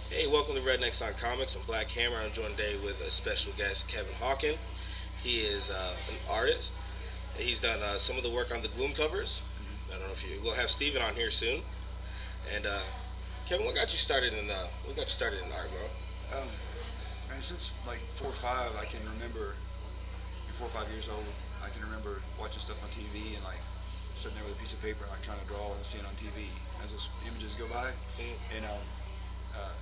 Hey, welcome to Rednecks on Comics. I'm Black Hammer. I'm joined today with a special guest, Kevin Hawken. He is an artist. He's done some of the work on the Gloom covers. I don't know if you. We'll have Steven on here soon. And Kevin, what got you started in art, bro? Um, Man, since like 4 or 5, I can remember, 4 or 5 years old, I can remember watching stuff on TV and like sitting there with a piece of paper and like trying to draw what I'm seeing on TV as those images go by. Mm-hmm. And uh,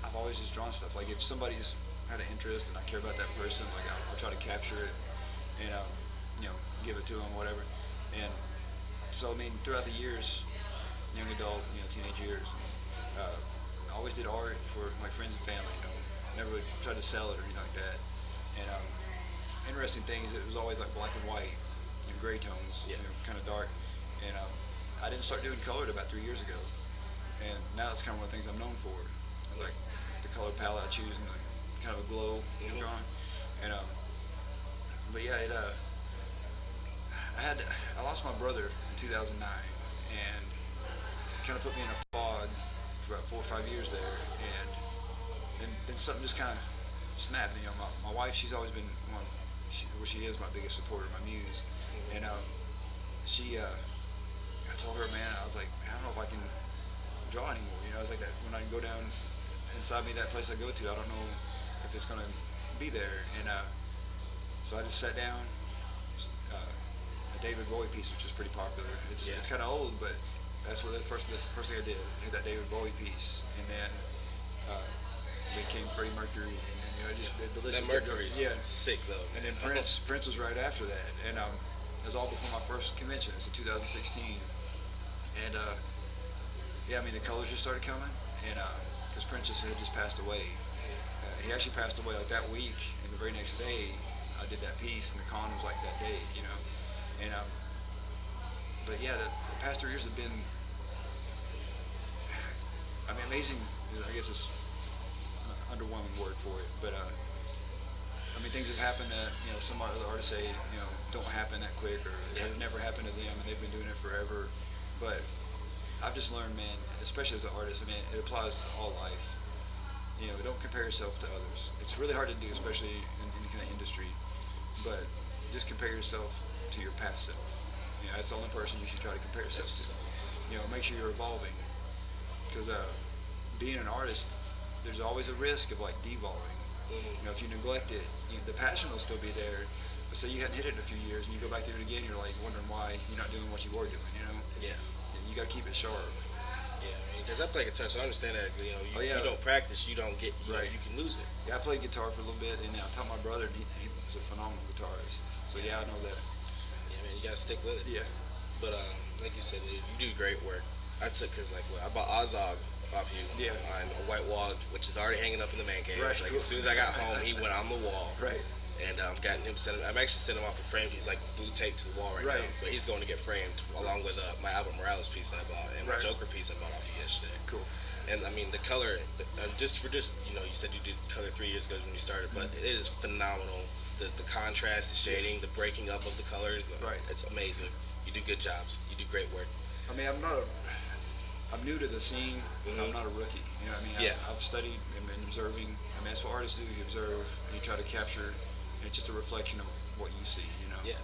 I've always just drawn stuff. Like if somebody's had an interest and I care about that person, like I'll try to capture it and give it to them, whatever. And so I mean, throughout the years, young adult, teenage years, uh, I always did art for my friends and family. Never tried to sell it or anything like that. And interesting thing is, it was always like black and white, gray tones, Yeah. kind of dark. And I didn't start doing color about 3 years ago, and now it's kind of one of the things I'm known for. It's like the color palette I choose and the kind of a glow, Mm-hmm. drawing. And but yeah, I lost my brother in 2009, and kind of put me in a fog for about 4 or 5 years there, and then something just kind of snapped. My wife, she's always been she is my biggest supporter, my muse, and I told her, man, I was like, I don't know if I can draw anymore. I was like that when I go down inside me, that place I go to, I don't know if it's gonna be there, and so I just sat down. A David Bowie piece, which is pretty popular. Yeah. It's kind of old, but that's the first thing I did. Hit that David Bowie piece, and uh, then came Freddie Mercury, and then, just the list That just kept going. Mercury's Yeah, sick though. and then Prince was right after that, and it was all before my first convention. It's in 2016, and yeah, I mean the colors just started coming, and because Prince had just passed away. He actually passed away like that week, and the very next day I did that piece, and the con was like that day. And but yeah, the past 3 years have been, I mean, amazing. I guess it's an underwhelming word for it, but I mean, things have happened that some other artists say don't happen that quick, or Yeah. have never happened to them, and they've been doing it forever. But I've just learned, man, especially as an artist, I mean, it applies to all life. Don't compare yourself to others. It's really hard to do, especially in any kind of industry. But just compare yourself to your past self. That's the only person you should try to compare yourself to. That's Make sure you're evolving, because being an artist, there's always a risk of like devolving. mm-hmm. If you neglect it, the passion will still be there. But say you hadn't hit it in a few years, and you go back to it again, you're like wondering why you're not doing what you were doing. Yeah. You got to keep it sharp. Yeah, because I play guitar, so I understand that. Oh yeah, You don't practice, you don't get. right. You can lose it. Yeah, I played guitar for a little bit, and I taught my brother, and he was a phenomenal guitarist. So yeah, I know that. Yeah, man, you gotta stick with it. Yeah, But like you said, you do great work. I took because like I bought Ozog off you Yeah. on a white wall, which is already hanging up in the man cave. Right, Like cool. as soon as I got home, he went on the wall, right, and gotten him sent. I'm actually sending him off the frame. He's like blue tape to the wall right, Right. now, but he's going to get framed along with my Albert Morales piece that I bought and my Right. Joker piece I bought off you yesterday. cool. And I mean the color, just you said you did color 3 years ago when you started, but it is phenomenal. The contrast, the shading, the breaking up of the colors, Right. it's amazing. You do good jobs. You do great work. I mean, I'm new to the scene. Mhm. I'm not a rookie. What I mean? Yeah. I've studied and been observing. I mean, that's what artists do. You observe and you try to capture. And it's just a reflection of what you see. Yeah.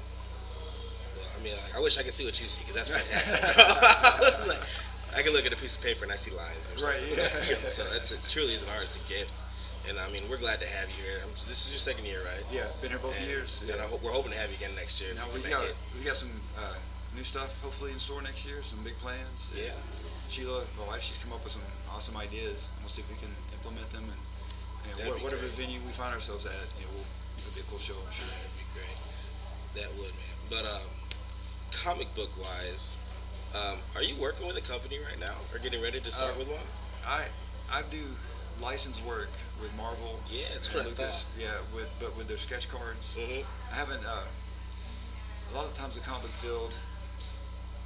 Well, I mean, I wish I could see what you see because that's fantastic. I was like, I can look at a piece of paper and I see lines or Right. something. Yeah. So truly is an artist a gift. And I mean, we're glad to have you here. This is your second year, right? Yeah. Been here both And, years. and Yeah. we're hoping to have you again next year if Now you can make it. we've got some new stuff hopefully in store next year. Some big plans. Yeah. Sheila, my wife, she's come up with some awesome ideas. We'll see if we can implement them, and That'd be whatever great. venue we find ourselves at, it'll be a cool show, I'm sure. That'd be great. That would, man. But comic book wise, are you working with a company right now or getting ready to start Uh, with one? I do licensed work with Marvel. Yeah, it's and what I Lucas. thought. Yeah, with their sketch cards. Mm-hmm. I haven't. A lot of times the comic book field,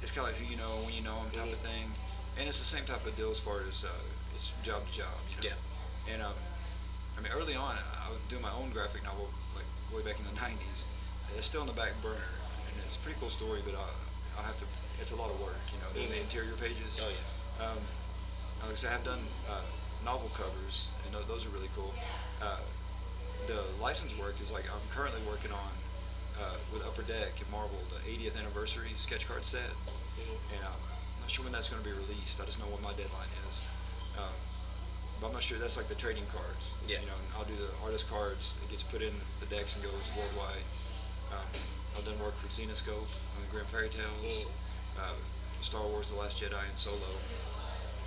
it's kind of like who you know when you know them type of thing, and it's the same type of deal as far as it's job to job. Yeah. And I mean, early on, I was doing my own graphic novel, like way back in the '90s. It's still in the back burner, and it's a pretty cool story, but I'll have to. It's a lot of work, doing the interior pages. Oh yeah. Like I said, I have done novel covers, and those are really cool. Uh, the license work is like I'm currently working on with Upper Deck and Marvel the 80th anniversary sketch card set, and I'm not sure when that's going to be released. I just know what my deadline is. But I'm not sure. That's like the trading cards. Yeah. You know, and I'll do the artist cards. It gets put in the decks and goes worldwide. I've done work for Xenoscope on the Grimm Fairy Tales, Star Wars: The Last Jedi, and Solo.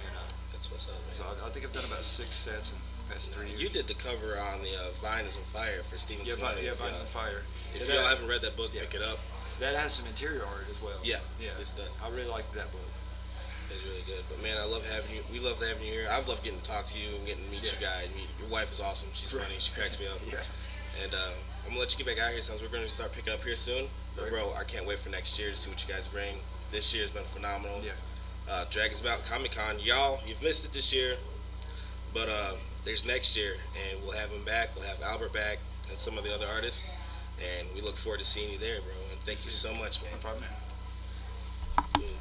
And That's what's up. so I think I've done about 6 sets in the past 3 years. You did the cover on the Vine is on Fire for Steven Simonis. Vine on Fire. If Yeah, y'all haven't read that book, yeah. pick it up. That has some interior art as well. Yeah, yeah. this does. I really liked that book. It's really good. But man, I love having you. We love having you here. I've loved getting to talk to you and getting to meet you guys. Your wife is awesome. She's Right. funny. She cracks me up. Yeah. And I'm gonna let you get back out here since we're gonna start picking up here soon. But Right. bro, I can't wait for next year to see what you guys bring. This year's been phenomenal. Yeah. Dragons Mountain Comic Con, y'all, you've missed it this year, but there's next year, and we'll have him back. We'll have Albert back and some of the other artists, and we look forward to seeing you there, bro. And thank you so much, man. No problem, man.